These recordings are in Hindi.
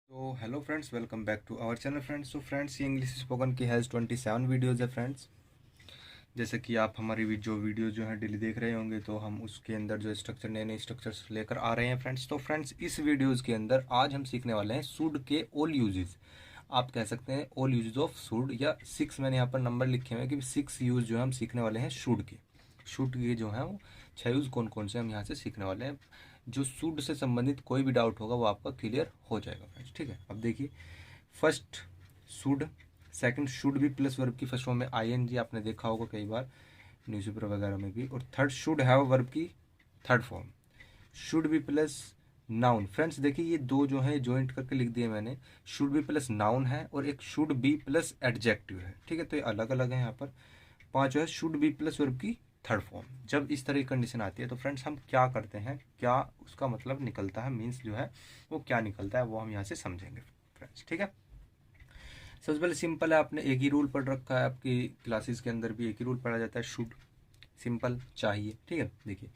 तो hello friends, welcome back to our channel friends. तो फ्रेंड्स, ये इंग्लिश स्पोकन की हैज़ 27 वीडियोज़ है फ्रेंड्स। जैसे कि आप हमारी जो वीडियो जो है डेली देख रहे होंगे, तो हम उसके अंदर जो स्ट्रक्चर नए नए स्ट्रक्चर्स लेकर आ रहे हैं फ्रेंड्स। तो फ्रेंड्स, इस वीडियोज़ के अंदर आज हम सीखने वाले हैं शुड के ऑल यूजेस। आप कह सकते हैं ऑल यूजेस ऑफ शुड, या 6 मैंने यहाँ पर नंबर लिखे हुए हैं कि 6 यूज जो है हम सीखने वाले हैं शुड के। शुड के जो है वो 6 यूज कौन कौन से हम यहाँ से सीखने वाले हैं। जो शुड से संबंधित कोई भी डाउट होगा वो आपका क्लियर हो जाएगा फ्रेंड्स। ठीक है, अब देखिए, फर्स्ट शुड, सेकंड शुड भी प्लस वर्ब की फर्स्ट फॉर्म में आईएनजी, आपने देखा होगा कई बार न्यूज़पेपर वगैरह में भी। और थर्ड शुड हैव वर्ब की third form, should be plus noun. Friends देखिए, ये दो जो है जॉइंट करके लिख दिए मैंने। शुड बी प्लस नाउन है और एक शुड बी प्लस एडजेक्टिव है। ठीक है, तो ये अलग अलग है यहाँ पर। पांच जो है शुड बी प्लस वर्ब की थर्ड फॉर्म। जब इस तरह की कंडीशन आती है तो फ्रेंड्स हम क्या करते हैं, क्या उसका मतलब निकलता है, मीन्स जो है वो क्या निकलता है, वो हम यहाँ से समझेंगे फ्रेंड्स। ठीक है, सबसे पहले सिंपल है, आपने एक ही रूल पढ़ रखा है, आपकी क्लासेस के अंदर भी एक ही रूल पढ़ा जाता है, शुड सिंपल चाहिए। ठीक है, देखिए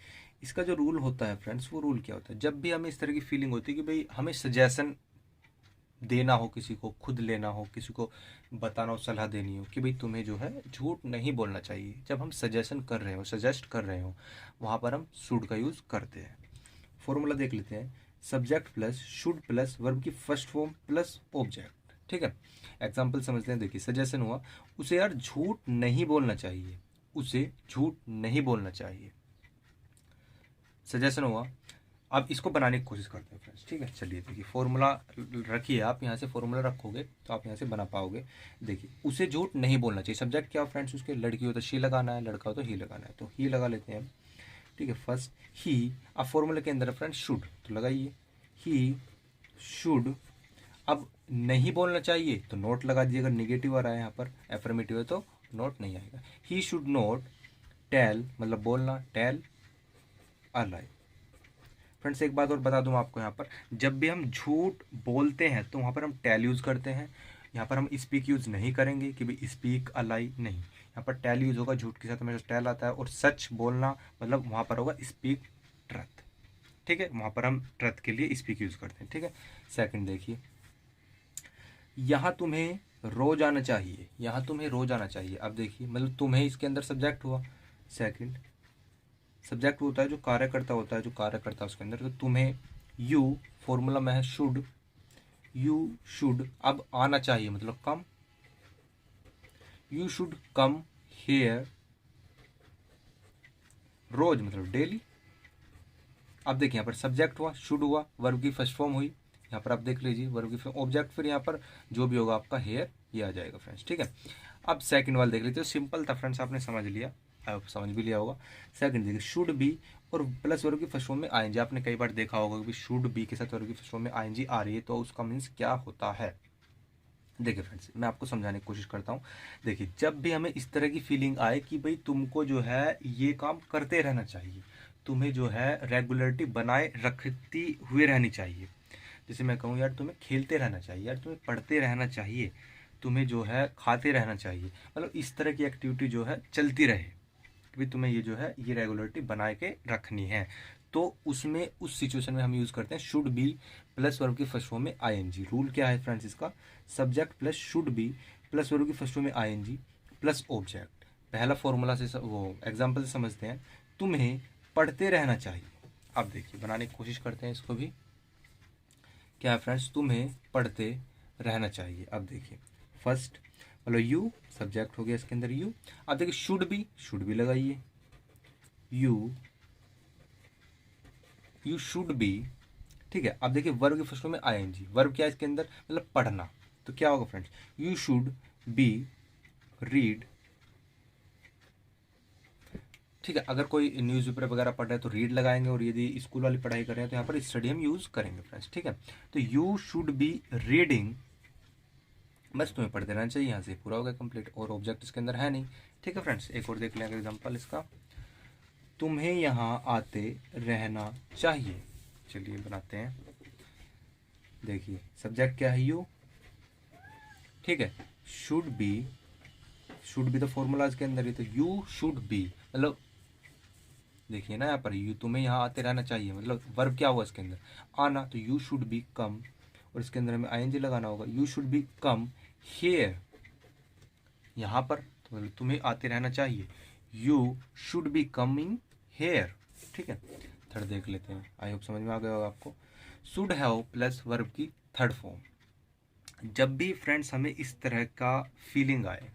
इसका जो रूल होता है फ्रेंड्स, वो रूल क्या होता है, जब भी हमें इस तरह की फीलिंग होती है कि भाई हमें सजेशन देना हो, किसी को खुद लेना हो, किसी को बताना हो, सलाह देनी हो कि भाई तुम्हें जो है झूठ नहीं बोलना चाहिए, जब हम सजेशन कर रहे हो, सजेस्ट कर रहे हो, वहाँ पर हम शुड का यूज़ करते हैं। फॉर्मूला देख लेते हैं, subject plus should plus verb की फर्स्ट फॉर्म प्लस ऑब्जेक्ट। ठीक है, एग्जाम्पल समझते हैं। देखिए, सजेशन हुआ, उसे यार झूठ नहीं बोलना चाहिए, उसे झूठ नहीं बोलना चाहिए, सजेशन हुआ। अब इसको बनाने की कोशिश करते हैं फ्रेंड्स। ठीक है, चलिए देखिए, फॉर्मूला रखिए, आप यहाँ से फॉर्मूला रखोगे तो आप यहाँ से बना पाओगे। देखिए, उसे झूठ नहीं बोलना चाहिए, सब्जेक्ट क्या फ्रेंड्स, उसके लड़की हो तो शी लगाना है, लड़का हो तो ही लगाना है, तो ही लगा लेते हैं। ठीक है, फर्स्ट ही, अब फॉर्मूले के अंदर फ्रेंड्स शुड तो लगाइए, ही शुड। अब नहीं बोलना चाहिए तो नोट लगा दीजिए, अगर निगेटिव आ रहा है यहाँ पर, एफर्मेटिव है तो नोट नहीं आएगा। ही शुड नोट टेल, मतलब बोलना, टेल अ लाई। फ्रेंड्स, एक बात और बता दूं आपको, यहाँ पर जब भी हम झूठ बोलते हैं तो वहाँ पर हम टेल यूज़ करते हैं। यहाँ पर हम स्पीक यूज़ नहीं करेंगे कि भाई स्पीक अ लाई, नहीं, यहाँ पर टेल यूज़ होगा, झूठ के साथ हमेशा टेल आता है। और सच बोलना मतलब वहाँ पर होगा स्पीक ट्रथ। ठीक है, वहाँ पर हम ट्रथ के लिए स्पीक यूज़ करते हैं। ठीक है, सेकंड देखिए, यहाँ तुम्हें रोज आना चाहिए, यहाँ तुम्हें रोज आना चाहिए। अब देखिए, मतलब तुम्हें इसके अंदर सब्जेक्ट हुआ, सेकंड सब्जेक्ट होता है जो कार्यकर्ता होता है, जो कार्यकर्ता उसके अंदर, तो तुम्हें यू, फॉर्मूला में है शुड, यू शुड। अब आना चाहिए मतलब कम, यू शुड कम हेयर रोज, मतलब डेली। अब देखिए, यहाँ पर सब्जेक्ट हुआ, शुड हुआ, वर्ब की फर्स्ट फॉर्म हुई, यहाँ पर आप देख लीजिए वर्ब की ऑब्जेक्ट, फिर यहाँ पर जो भी होगा आपका हेयर, ये आ जाएगा फ्रेंड्स। ठीक है, अब सेकंड वाला देख लीजिए, तो सिंपल था फ्रेंड्स, आपने समझ लिया, आप समझ भी लिया होगा। सेकंड देखिए, शुड बी और प्लस वर्ब की फर्स्ट फॉर्म में आईएनजी, आपने कई बार देखा होगा कि शुड बी के साथ वर्ब की फर्स्ट फॉर्म में आईएनजी आ रही है, तो उसका मीन्स क्या होता है। देखिए फ्रेंड्स, मैं आपको समझाने की कोशिश करता हूँ। देखिए, जब भी हमें इस तरह की फीलिंग आए कि भाई तुमको जो है ये काम करते रहना चाहिए, तुम्हें जो है रेगुलरिटी बनाए रखती हुए रहनी चाहिए। जैसे मैं कहूँ यार तुम्हें खेलते रहना चाहिए, यार तुम्हें पढ़ते रहना चाहिए, तुम्हें जो है खाते रहना चाहिए, मतलब इस तरह की एक्टिविटी जो है चलती रहे कि भाई तुम्हें ये जो है ये रेगुलरिटी बनाए के रखनी है, तो उसमें उस सिचुएशन में हम यूज़ करते हैं शुड बी प्लस वर्ब की फर्स्ट फॉर्म में आईएनजी। रूल क्या है फ्रेंड्स इसका, subject plus should be plus verb की फर्स्ट फॉर्म में आईएनजी प्लस ऑब्जेक्ट। पहला फॉर्मूला से वो एग्जाम्पल से समझते हैं, तुम्हें पढ़ते रहना चाहिए। अब देखिए, बनाने की कोशिश करते हैं इसको भी, क्या है फ्रेंड्स, तुम्हें पढ़ते रहना चाहिए। अब देखिए, फर्स्ट मतलब यू, सब्जेक्ट हो गया इसके अंदर यू। अब देखिए, शुड भी लगाइए, यू यू शुड बी। ठीक है, अब देखिए वर्ब की फर्स्ट में आईएनजी, वर्ब क्या है इसके अंदर, मतलब पढ़ना, तो क्या होगा friends, you should be read. ठीक है, अगर कोई न्यूज़पेपर वगैरह पढ़ रहे हैं तो रीड लगाएंगे, और यदि स्कूल वाली पढ़ाई कर रहे हैं तो यहाँ पर स्टडी हम यूज करेंगे फ्रेंड्स। ठीक है, तो यू शुड बी रीडिंग, बस तुम्हें पढ़ते रहना चाहिए, यहाँ से पूरा हो गया कंप्लीट, और ऑब्जेक्ट इसके अंदर है नहीं। ठीक है फ्रेंड्स, एक और देख लेंगे एग्जाम्पल इसका, तुम्हें यहाँ आते रहना चाहिए। चलिए बनाते हैं, देखिए सब्जेक्ट क्या है यू, ठीक है, शुड बी, शुड बी तो फॉर्मूलाज के अंदर ही, तो यू शुड बी मतलब देखिए ना यहाँ पर, यू तुम्हें यहाँ आते रहना चाहिए, मतलब वर्ब क्या हुआ इसके अंदर, आना, तो यू शुड बी कम, और इसके अंदर हमें आईएनजी लगाना होगा। You should be come here, यहाँ पर तो तुम्हें आते रहना चाहिए। You should be coming here, ठीक है। थर्ड देख लेते हैं, आई होप समझ में आ गया होगा आपको। शुड हैव प्लस वर्ब की थर्ड फॉर्म। जब भी फ्रेंड्स हमें इस तरह का फीलिंग आए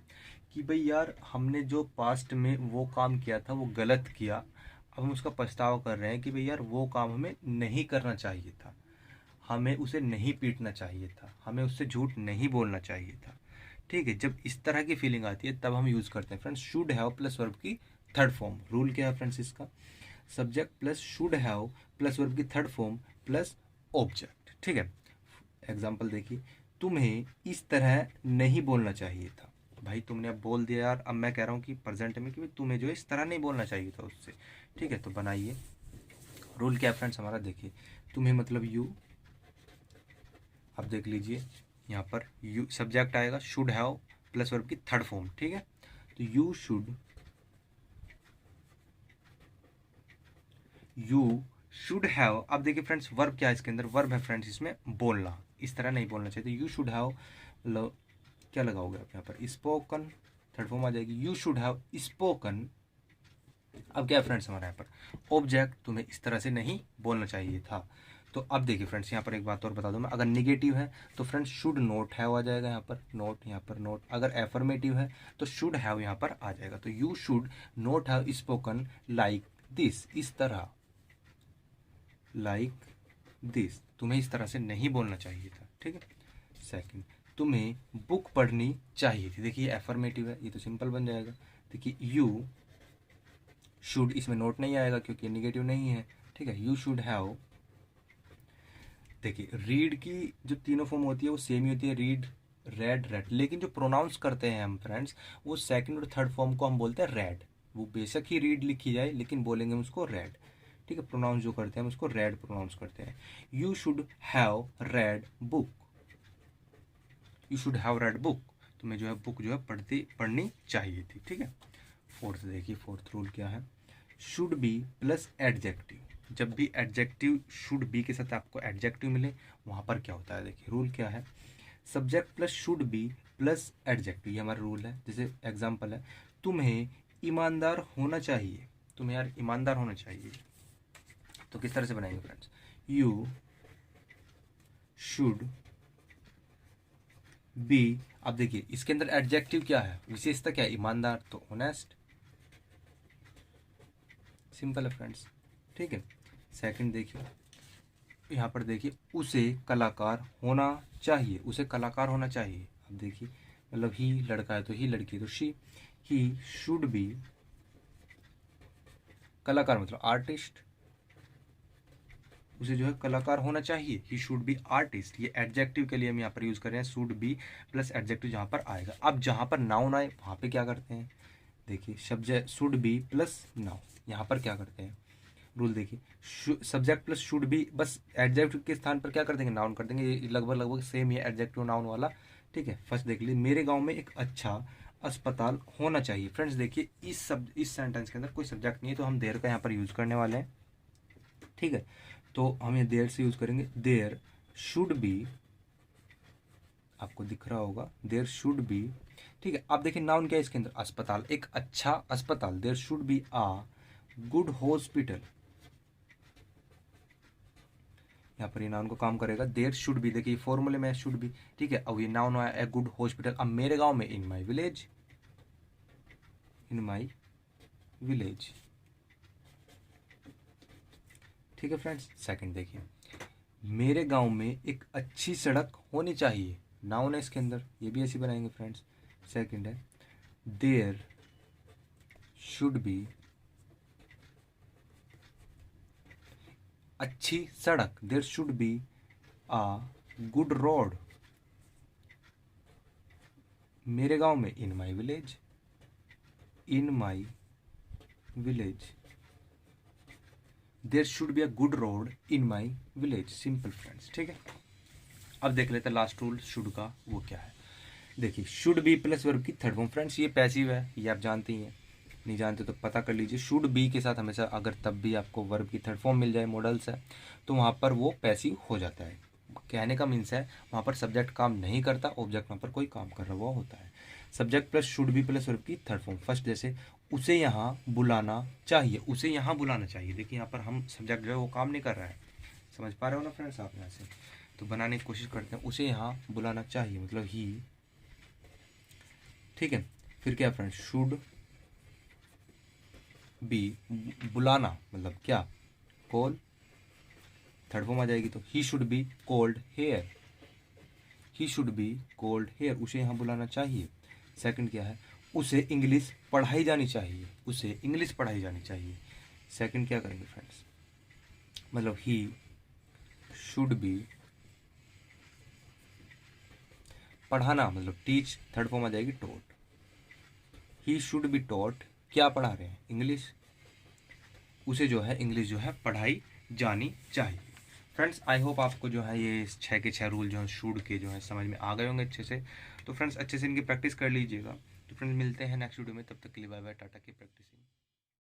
कि भाई यार हमने जो पास्ट में वो काम किया था वो गलत किया, अब हम उसका पछतावा कर रहे हैं कि भाई यार वो काम हमें नहीं करना चाहिए था, हमें उसे नहीं पीटना चाहिए था, हमें उससे झूठ नहीं बोलना चाहिए था, ठीक है। जब इस तरह की फीलिंग आती है तब हम यूज़ करते हैं friends should have plus verb की थर्ड फॉर्म। रूल क्या है फ्रेंड्स इसका, subject plus should have plus verb की थर्ड फॉर्म प्लस ऑब्जेक्ट, ठीक है। एग्जाम्पल देखिए, तुम्हें इस तरह नहीं बोलना चाहिए था। भाई तुमने अब बोल दिया यार, अब मैं कह रहा हूँ कि प्रेजेंट में कि भाई तुम्हें जो है इस तरह नहीं बोलना चाहिए था उससे, ठीक है। तो बनाइए, रूल क्या है फ्रेंड्स हमारा, देखिए तुम्हें मतलब यू, आप देख लीजिए यहाँ पर यू सब्जेक्ट आएगा, शुड हैव प्लस वर्ब की थर्ड फॉर्म, ठीक है। तो यू शुड हैव, अब देखिए फ्रेंड्स वर्ब क्या है इसके अंदर, वर्ब है फ्रेंड्स इसमें बोलना, इस तरह नहीं बोलना चाहिए। तो यू शुड हैव क्या लगाओगे आप यहाँ पर, स्पोकन, थर्ड फॉर्म आ जाएगी, यू शुड हैव स्पोकन। अब क्या है फ्रेंड्स हमारे यहाँ पर ऑब्जेक्ट, तुम्हें इस तरह से नहीं बोलना चाहिए था। तो अब देखिए फ्रेंड्स यहाँ पर एक बात और बता दूं मैं, अगर निगेटिव है तो फ्रेंड्स शुड नोट हैव आ जाएगा यहाँ पर, नोट यहाँ पर नोट। अगर एफर्मेटिव है तो शुड हैव यहाँ पर आ जाएगा। तो you should note have spoken like this, इस तरह, लाइक दिस, तुम्हें इस तरह से नहीं बोलना चाहिए था, ठीक है। सेकंड, तुम्हें बुक पढ़नी चाहिए थी, देखिए एफर्मेटिव है, ये तो सिंपल बन जाएगा। देखिए यू शुड, इसमें नोट नहीं आएगा क्योंकि निगेटिव नहीं है, ठीक है। यू शुड हैव, देखिए रीड की जो तीनों फॉर्म होती है वो सेम ही होती है, रीड, रेड, रेड, लेकिन जो प्रोनाउंस करते हैं हम फ्रेंड्स वो सेकंड और थर्ड फॉर्म को हम बोलते हैं रेड। वो बेशक ही रीड लिखी जाए लेकिन बोलेंगे हम उसको रेड, ठीक है। प्रोनाउंस जो करते हैं हम उसको रेड प्रोनाउंस करते हैं। You should have read book, you should have read book, तुम्हें जो है बुक जो है पढ़नी चाहिए थी, ठीक है। फोर्थ देखिए, फोर्थ रूल क्या है, शुड बी प्लस एडजेक्टिव। जब भी एडजेक्टिव शुड बी के साथ आपको एडजेक्टिव मिले वहां पर क्या होता है, देखिए रूल क्या है, subject plus should be plus adjective, ये हमारा रूल है। जैसे एग्जांपल है, तुम्हें ईमानदार होना चाहिए, तुम्हें यार ईमानदार होना चाहिए, तो किस तरह से बनाएंगे फ्रेंड्स, यू शुड बी, अब देखिए इसके अंदर एडजेक्टिव क्या है, विशेषता क्या है, ईमानदार, तो ऑनेस्ट, सिंपल है फ्रेंड्स, ठीक है। सेकंड देखिए यहाँ पर, देखिए उसे कलाकार होना चाहिए, उसे कलाकार होना चाहिए। अब देखिए मतलब ही लड़का है तो ही, लड़की है तो शी, ही शुड बी, कलाकार मतलब आर्टिस्ट, उसे जो है कलाकार होना चाहिए, ही शुड बी आर्टिस्ट। ये एडजेक्टिव के लिए हम यहाँ पर यूज कर रहे हैं, शुड बी प्लस एडजेक्टिव जहाँ पर आएगा। अब जहाँ पर नाउन आए वहाँ पे क्या करते हैं, देखिए subject should be plus noun, यहाँ पर क्या करते हैं, रूल देखिए सब्जेक्ट प्लस शुड बी, बस एडजेक्टिव के स्थान पर क्या कर देंगे, नाउन कर देंगे। ये लगभग सेम ही एडजेक्टिव नाउन वाला, ठीक है। फर्स्ट देख लीजिए, मेरे गांव में एक अच्छा अस्पताल होना चाहिए। फ्रेंड्स देखिए इस सेंटेंस के अंदर कोई सब्जेक्ट नहीं है तो हम देयर का यहाँ पर यूज करने वाले हैं, ठीक है। तो हम ये देयर से यूज करेंगे, देयर शुड बी, आपको दिख रहा होगा देयर शुड बी, ठीक है। आप देखिए नाउन क्या है इसके अंदर, अस्पताल, एक अच्छा अस्पताल, there should be a good hospital, यहाँ पर ये नाउन को काम करेगा, देयर शुड बी, देखिए फॉर्मूले में शुड बी, ठीक है। अब ये नाउन आया ए गुड हॉस्पिटल, अब मेरे गांव में, in my village, in my village, ठीक है फ्रेंड्स। सेकंड देखिए, मेरे गांव में एक अच्छी सड़क होनी चाहिए, नाउन है इसके अंदर, ये भी ऐसे बनाएंगे फ्रेंड्स। सेकंड है, देयर शुड बी, अच्छी सड़क, there should be a good road, मेरे गांव में, in my village, in my village, there should be a good road in my village, simple friends, ठीक है। अब देख लेते हैं लास्ट रूल शुड का, वो क्या है, देखिए शुड बी प्लस वर्ब की थर्ड फॉर्म, फ्रेंड्स ये पैसिव है, ये आप जानते ही हैं, नहीं जानते तो पता कर लीजिए। शुड बी के साथ हमेशा अगर तब भी आपको वर्ब की थर्ड फॉर्म मिल जाए, मॉडल्स है, तो वहाँ पर वो पैसिव हो जाता है, कहने का मीन्स है वहाँ पर सब्जेक्ट काम नहीं करता, ऑब्जेक्ट वहाँ पर कोई काम कर रहा हुआ होता है। Subject plus should be plus verb की थर्ड फॉर्म। फर्स्ट जैसे उसे यहाँ बुलाना चाहिए, उसे यहाँ बुलाना चाहिए। देखिए यहाँ पर हम सब्जेक्ट जो है वो काम नहीं कर रहा है, समझ पा रहे हो ना फ्रेंड्स आप यहाँ से। तो बनाने की कोशिश करते हैं, उसे यहाँ बुलाना चाहिए मतलब ही, ठीक है। फिर क्या फ्रेंड्स, शुड बी, बुलाना मतलब क्या, कॉल, थर्ड फॉर्म आ जाएगी तो he should be called here, he should be called here, उसे यहाँ बुलाना चाहिए। सेकंड क्या है, उसे इंग्लिश पढ़ाई जानी चाहिए, उसे इंग्लिश पढ़ाई जानी चाहिए। सेकंड क्या करेंगे फ्रेंड्स, मतलब ही शुड बी, पढ़ाना मतलब टीच, थर्ड फॉर्म आ जाएगी taught, he should be taught, क्या पढ़ा रहे हैं, इंग्लिश, उसे जो है इंग्लिश जो है पढ़ाई जानी चाहिए। फ्रेंड्स आई होप आपको जो है ये 6 के 6 रूल जो है शुड के जो है समझ में आ गए होंगे अच्छे से। तो फ्रेंड्स अच्छे से इनकी प्रैक्टिस कर लीजिएगा। तो फ्रेंड्स मिलते हैं नेक्स्ट वीडियो में, तब तक के लिए बाय बाय, टाटा की प्रैक्टिसिंग।